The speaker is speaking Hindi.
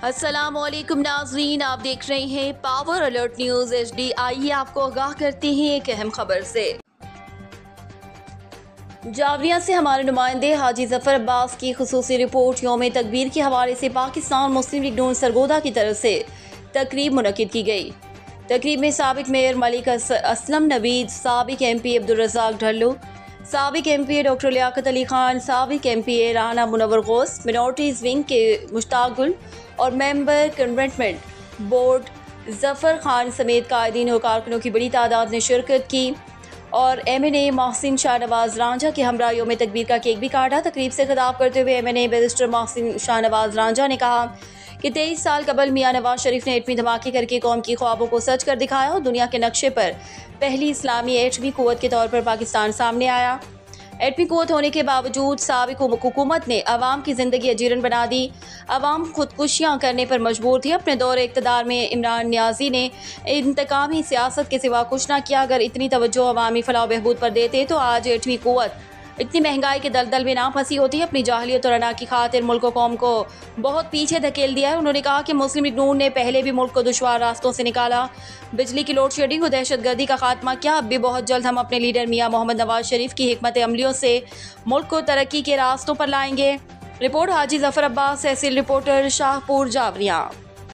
अस्सलामुअलैकुम नाज़रीन, आप देख रहे हैं पावर अलर्ट न्यूज़ HD। आइए आपको आगाह करते हैं एक अहम खबर से। जावरिया से हमारे नुमाइंदे हाजी जफर अब्बास की खुसूसी रिपोर्ट। यौम तकबीर के हवाले से पाकिस्तान मुस्लिम लीग नून सरगोदा की तरफ से तकरीब मुनक्किद की गई। तकरीब में साबिक मेयर मलिक असलम नवीद, साबिक MP अब्दुल रज़ाक ढल्लू, साबिक MP डॉक्टर लियाकत अली खान, साबिक MP Rana Munawwar Ghaus, minorities wing के मुश्ताक गुल और member cantonment board Zafar Khan समेत कायदीन और कारकुनों की बड़ी तादाद ने शिरकत की और MNA मोहसिन शाहनवाज रांझा के हमरा यौम तकबीर का केक भी काटा। तकरीब से खिताब करते हुए MNA बैरिस्टर मोहसिन शाहनवाज रांझा ने कहा कि 23 साल कबल मियां नवाज शरीफ ने एटमी धमाके करके कौम की ख्वाबों को सच कर दिखाया और दुनिया के नक्शे पर पहली इस्लामी एटमी कुव्वत के तौर पर पाकिस्तान सामने आया। एटमी कुव्वत होने के बावजूद साबिक हुकूमत ने अवाम की ज़िंदगी अजीरन बना दी। अवाम खुदकुशियाँ करने पर मजबूर थी। अपने दौर इक़्तिदार में इमरान नियाज़ी ने इंतकामी सियासत के सिवा कुछ ना किया। अगर इतनी तवज्जो अवामी फलाह बहबूद पर देते तो आज एटमी कुव्वत इतनी महंगाई के दलदल में ना फंसी होती। अपनी जाहलियत और अना की खातिर मुल्क को कौम को बहुत पीछे धकेल दिया है। उन्होंने कहा कि मुस्लिम लीग नून ने पहले भी मुल्क को दुश्वार रास्तों से निकाला। बिजली की लोड शेडिंग और दहशतगर्दी का खात्मा किया। अब भी बहुत जल्द हम अपने लीडर मियां मोहम्मद नवाज शरीफ की हिकमत अमलियों से मुल्क को तरक्की के रास्तों पर लाएंगे। रिपोर्ट हाजी जफर अब्बास, तहसील रिपोर्टर, शाहपुर, जावरिया।